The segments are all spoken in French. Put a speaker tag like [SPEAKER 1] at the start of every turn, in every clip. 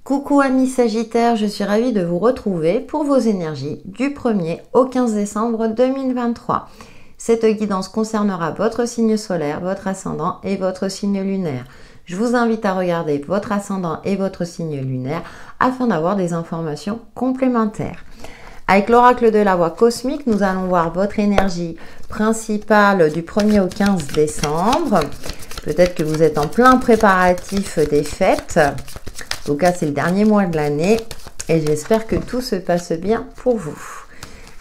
[SPEAKER 1] Coucou amis Sagittaires, je suis ravie de vous retrouver pour vos énergies du 1er au 15 décembre 2023. Cette guidance concernera votre signe solaire, votre ascendant et votre signe lunaire. Je vous invite à regarder votre ascendant et votre signe lunaire afin d'avoir des informations complémentaires. Avec l'oracle de la voix cosmique, nous allons voir votre énergie principale du 1er au 15 décembre. Peut-être que vous êtes en plein préparatif des fêtes. En tout cas, c'est le dernier mois de l'année et j'espère que tout se passe bien pour vous.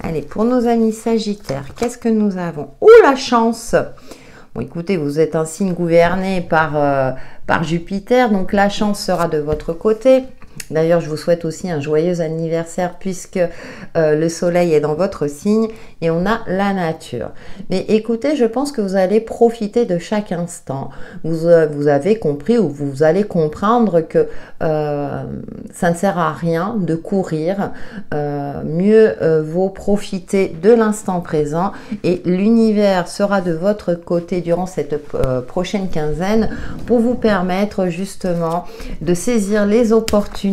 [SPEAKER 1] Allez, pour nos amis Sagittaires, qu'est-ce que nous avons? Ouh, la chance! Bon, écoutez, vous êtes un signe gouverné par Jupiter, donc la chance sera de votre côté. D'ailleurs, je vous souhaite aussi un joyeux anniversaire puisque le soleil est dans votre signe et on a la nature. Mais écoutez, je pense que vous allez profiter de chaque instant. Vous avez compris ou vous allez comprendre que ça ne sert à rien de courir. Mieux vaut profiter de l'instant présent et l'univers sera de votre côté durant cette prochaine quinzaine pour vous permettre justement de saisir les opportunités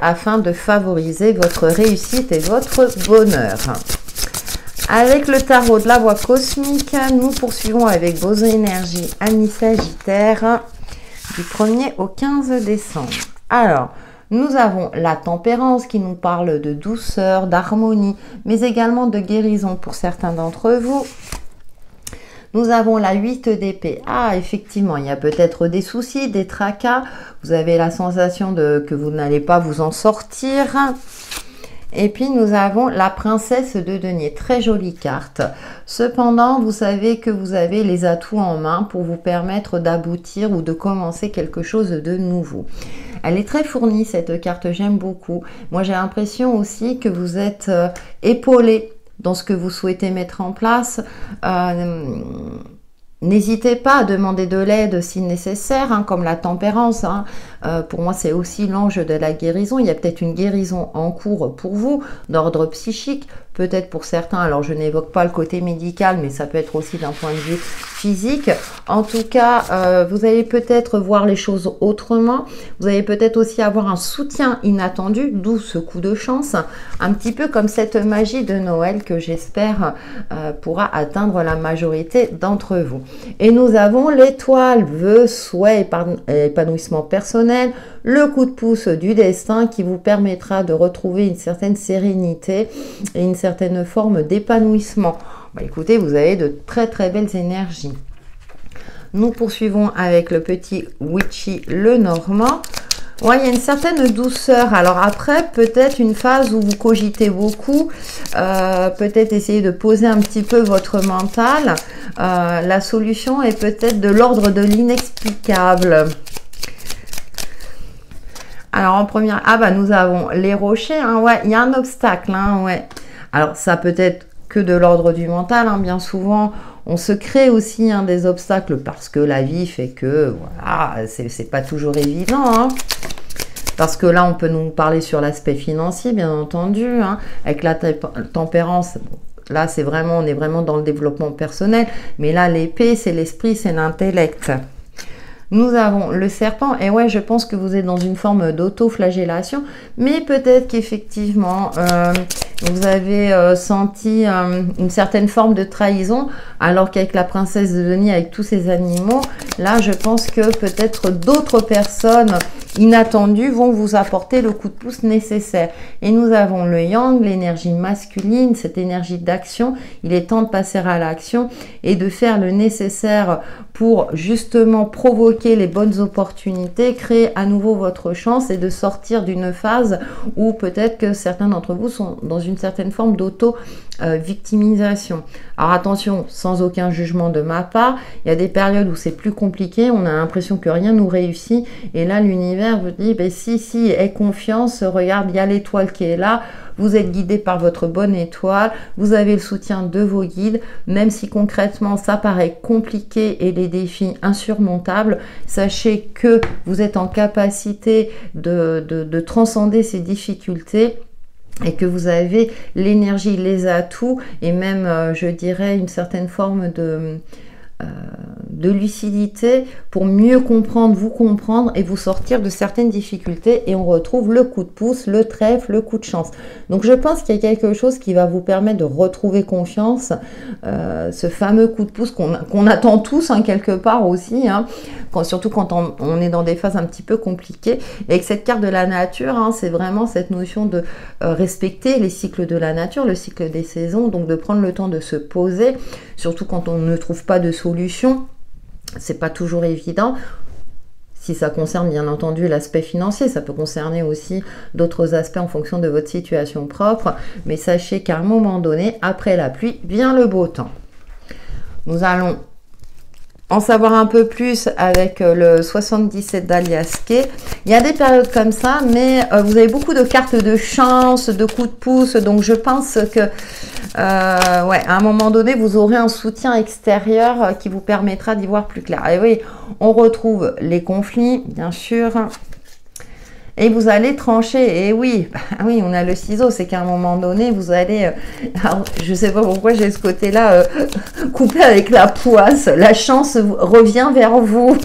[SPEAKER 1] afin de favoriser votre réussite et votre bonheur. Avec le tarot de la voix cosmique, nous poursuivons avec vos énergies amis Sagittaires du 1er au 15 décembre. Alors, nous avons la tempérance qui nous parle de douceur, d'harmonie, mais également de guérison pour certains d'entre vous. Nous avons la 8 d'épée. Ah, effectivement, il y a peut-être des soucis, des tracas. Vous avez la sensation que vous n'allez pas vous en sortir. Et puis, nous avons la princesse de denier. Très jolie carte. Cependant, vous savez que vous avez les atouts en main pour vous permettre d'aboutir ou de commencer quelque chose de nouveau. Elle est très fournie, cette carte. J'aime beaucoup. Moi, j'ai l'impression aussi que vous êtes épaulé dans ce que vous souhaitez mettre en place. N'hésitez pas à demander de l'aide si nécessaire, hein, comme la tempérance. Hein. Pour moi, c'est aussi l'ange de la guérison. Il y a peut-être une guérison en cours pour vous, d'ordre psychique, peut-être pour certains. Alors, je n'évoque pas le côté médical, mais ça peut être aussi d'un point de vue physique. En tout cas, vous allez peut-être voir les choses autrement. Vous allez peut-être aussi avoir un soutien inattendu, d'où ce coup de chance. Un petit peu comme cette magie de Noël que j'espère pourra atteindre la majorité d'entre vous. Et nous avons l'étoile, vœux, souhaits, épanouissement personnel, le coup de pouce du destin qui vous permettra de retrouver une certaine sérénité et une certaine forme d'épanouissement. Bah, écoutez, vous avez de très très belles énergies. Nous poursuivons avec le petit Witchy le Normand. Ouais, il y a une certaine douceur. Alors après, peut-être une phase où vous cogitez beaucoup, peut-être essayer de poser un petit peu votre mental. La solution est peut-être de l'ordre de l'inexplicable. Alors en première, ah bah nous avons les rochers, hein, ouais, il y a un obstacle, hein, ouais. Alors ça peut être que de l'ordre du mental, hein, bien souvent. On se crée aussi hein, des obstacles parce que la vie fait que, voilà, c'est pas toujours évident, hein. Parce que là, on peut nous parler sur l'aspect financier, bien entendu, hein, avec la tempérance. Là, c'est vraiment, on est vraiment dans le développement personnel. Mais là, l'épée, c'est l'esprit, c'est l'intellect. Nous avons le serpent, et ouais, je pense que vous êtes dans une forme d'auto-flagellation, mais peut-être qu'effectivement, vous avez senti une certaine forme de trahison, alors qu'avec la princesse de denier, avec tous ces animaux, là, je pense que peut-être d'autres personnes inattendues vont vous apporter le coup de pouce nécessaire. Et nous avons le yang, l'énergie masculine, cette énergie d'action. Il est temps de passer à l'action et de faire le nécessaire pour justement provoquer les bonnes opportunités, créer à nouveau votre chance et de sortir d'une phase où peut-être que certains d'entre vous sont dans une certaine forme d'auto-victimisation. Alors attention, sans aucun jugement de ma part, il y a des périodes où c'est plus compliqué, on a l'impression que rien nous réussit et là l'univers vous dit, ben si, aie confiance, regarde, il y a l'étoile qui est là, vous êtes guidé par votre bonne étoile, vous avez le soutien de vos guides, même si concrètement ça paraît compliqué et les défis insurmontables, sachez que vous êtes en capacité de transcender ces difficultés et que vous avez l'énergie, les atouts et même, je dirais, une certaine forme de lucidité pour mieux comprendre, vous comprendre et vous sortir de certaines difficultés. Et on retrouve le coup de pouce, le trèfle, le coup de chance. Donc je pense qu'il y a quelque chose qui va vous permettre de retrouver confiance, ce fameux coup de pouce qu'on attend tous hein, quelque part aussi, hein, surtout quand on est dans des phases un petit peu compliquées. Et avec cette carte de la nature, hein, c'est vraiment cette notion de respecter les cycles de la nature, le cycle des saisons, donc de prendre le temps de se poser, surtout quand on ne trouve pas de solution. C'est pas toujours évident. Si ça concerne bien entendu l'aspect financier, ça peut concerner aussi d'autres aspects en fonction de votre situation propre. Mais sachez qu'à un moment donné, après la pluie, vient le beau temps. Nous allons en savoir un peu plus avec le 77 d'Aliasqué. Il y a des périodes comme ça, mais vous avez beaucoup de cartes de chance, de coups de pouce. Donc je pense que ouais, à un moment donné, vous aurez un soutien extérieur qui vous permettra d'y voir plus clair. Et oui, on retrouve les conflits, bien sûr. Et vous allez trancher. Et oui, oui, on a le ciseau. C'est qu'à un moment donné, vous allez... alors, je ne sais pas pourquoi j'ai ce côté-là coupé avec la poisse. La chance revient vers vous,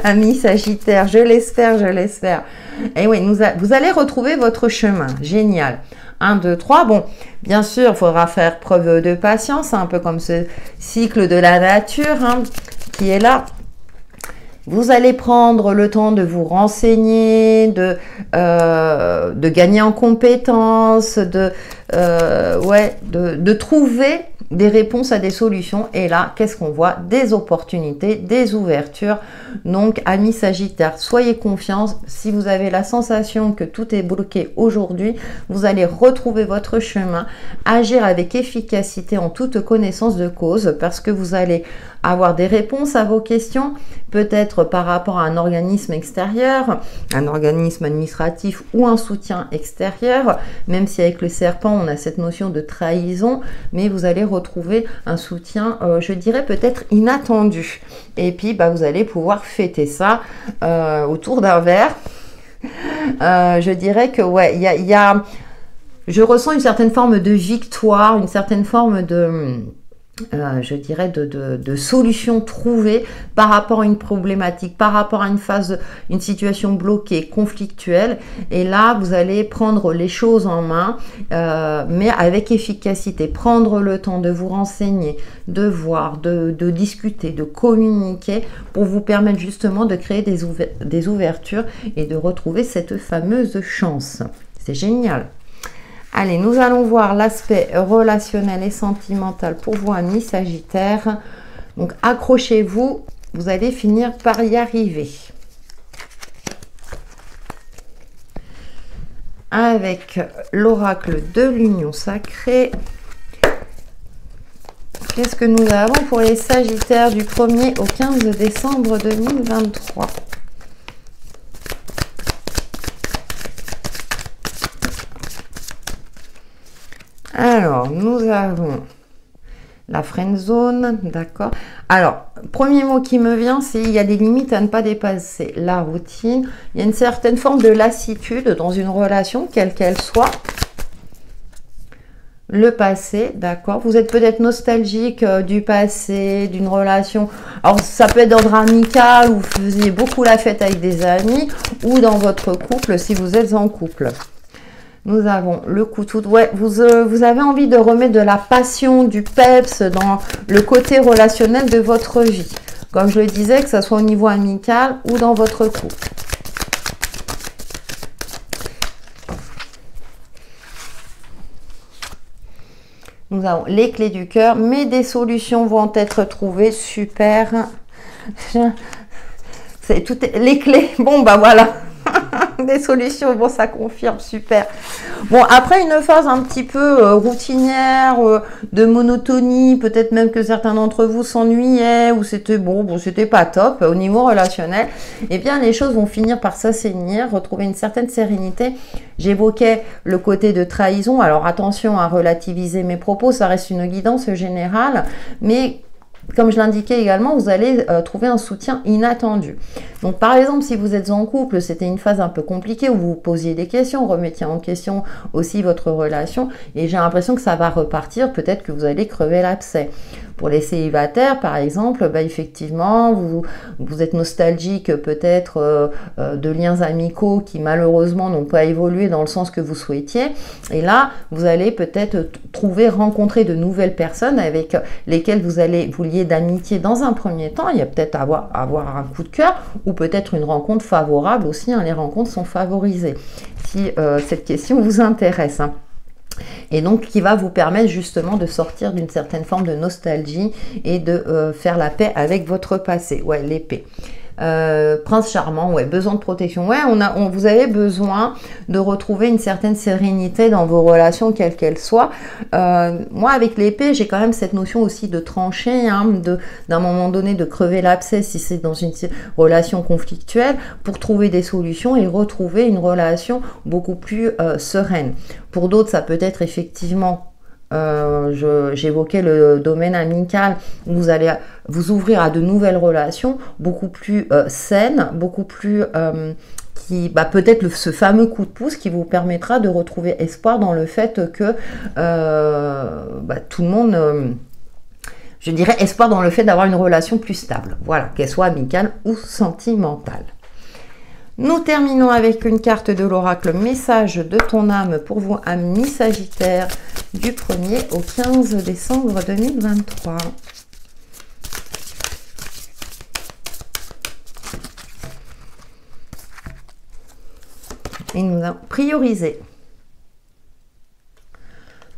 [SPEAKER 1] amis Sagittaire. Je l'espère, je l'espère. Et oui, vous allez retrouver votre chemin. Génial. 1, 2, 3. Bon, bien sûr, il faudra faire preuve de patience, un peu comme ce cycle de la nature hein, qui est là. Vous allez prendre le temps de vous renseigner, de gagner en compétences, de trouver des réponses à des solutions. Et là, qu'est-ce qu'on voit? Des opportunités, des ouvertures. Donc, amis Sagittaire, soyez confiants. Si vous avez la sensation que tout est bloqué aujourd'hui, vous allez retrouver votre chemin, agir avec efficacité en toute connaissance de cause, parce que vous allez avoir des réponses à vos questions, peut-être par rapport à un organisme extérieur, un organisme administratif ou un soutien extérieur, même si avec le serpent, on a cette notion de trahison, mais vous allez retrouver un soutien, je dirais peut-être inattendu. Et puis, bah, vous allez pouvoir fêter ça autour d'un verre. Je dirais que, ouais, je ressens une certaine forme de victoire, une certaine forme de... je dirais de solutions trouvées par rapport à une problématique, par rapport à une phase, une situation bloquée, conflictuelle. Et là, vous allez prendre les choses en main, mais avec efficacité. Prendre le temps de vous renseigner, de voir, de discuter, de communiquer pour vous permettre justement de créer des ouvertures et de retrouver cette fameuse chance. C'est génial. Allez, nous allons voir l'aspect relationnel et sentimental pour vous, amis Sagittaire. Donc, accrochez-vous, vous allez finir par y arriver. Avec l'oracle de l'union sacrée. Qu'est-ce que nous avons pour les Sagittaires du 1er au 15 décembre 2023 ? Alors, nous avons la friend zone, d'accord. Alors, premier mot qui me vient, c'est il y a des limites à ne pas dépasser. La routine, il y a une certaine forme de lassitude dans une relation, quelle qu'elle soit. Le passé, d'accord. Vous êtes peut-être nostalgique du passé, d'une relation. Alors, ça peut être d'ordre amical, où vous faisiez beaucoup la fête avec des amis, ou dans votre couple, si vous êtes en couple. Nous avons le couteau. Ouais, vous avez envie de remettre de la passion, du peps dans le côté relationnel de votre vie. Comme je le disais, que ce soit au niveau amical ou dans votre couple. Nous avons les clés du cœur, mais des solutions vont être trouvées. Super. Les clés. Bon, bah voilà. Des solutions, bon, ça confirme, super. Bon, après une phase un petit peu routinière, de monotonie, peut-être même que certains d'entre vous s'ennuyaient, ou c'était bon, c'était pas top au niveau relationnel, eh bien les choses vont finir par s'assainir, retrouver une certaine sérénité. J'évoquais le côté de trahison, alors attention à relativiser mes propos, ça reste une guidance générale, mais comme je l'indiquais également, vous allez trouver un soutien inattendu. Donc par exemple, si vous êtes en couple, c'était une phase un peu compliquée où vous vous posiez des questions, remettiez en question aussi votre relation et j'ai l'impression que ça va repartir, peut-être que vous allez crever l'abcès. Pour les célibataires, par exemple, bah, effectivement, vous êtes nostalgique peut-être de liens amicaux qui malheureusement n'ont pas évolué dans le sens que vous souhaitiez. Et là, vous allez peut-être rencontrer de nouvelles personnes avec lesquelles vous allez vous lier d'amitié dans un premier temps. Il y a peut-être avoir un coup de cœur ou peut-être une rencontre favorable aussi. Hein, les rencontres sont favorisées si cette question vous intéresse. Hein. Et donc qui va vous permettre justement de sortir d'une certaine forme de nostalgie et de faire la paix avec votre passé. Ouais, l'épée. Prince charmant, ouais, besoin de protection. Ouais, vous avez besoin de retrouver une certaine sérénité dans vos relations, quelles qu'elles soient. Moi, avec l'épée, j'ai quand même cette notion aussi de trancher, hein, d'un moment donné de crever l'abcès si c'est dans une relation conflictuelle, pour trouver des solutions et retrouver une relation beaucoup plus sereine. Pour d'autres, ça peut être effectivement j'évoquais le domaine amical, où vous allez vous ouvrir à de nouvelles relations beaucoup plus saines, beaucoup plus peut-être ce fameux coup de pouce qui vous permettra de retrouver espoir dans le fait que tout le monde je dirais espoir dans le fait d'avoir une relation plus stable, voilà, qu'elle soit amicale ou sentimentale. Nous terminons avec une carte de l'oracle message de ton âme pour vous, amis Sagittaire, du 1er au 15 décembre 2023. Et nous allons prioriser.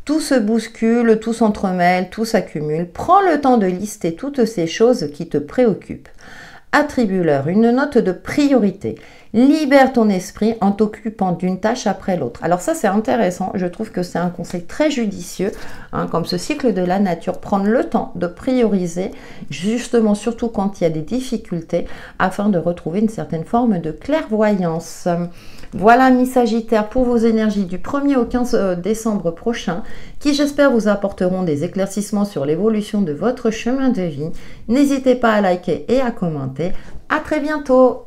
[SPEAKER 1] Tout se bouscule, tout s'entremêle, tout s'accumule. Prends le temps de lister toutes ces choses qui te préoccupent. Attribue-leur une note de priorité. Libère ton esprit en t'occupant d'une tâche après l'autre. Alors ça, c'est intéressant. Je trouve que c'est un conseil très judicieux, hein, comme ce cycle de la nature. Prendre le temps de prioriser, justement, surtout quand il y a des difficultés, afin de retrouver une certaine forme de clairvoyance. Voilà, mes Sagittaires, pour vos énergies du 1er au 15 décembre prochain, qui j'espère vous apporteront des éclaircissements sur l'évolution de votre chemin de vie. N'hésitez pas à liker et à commenter. À très bientôt!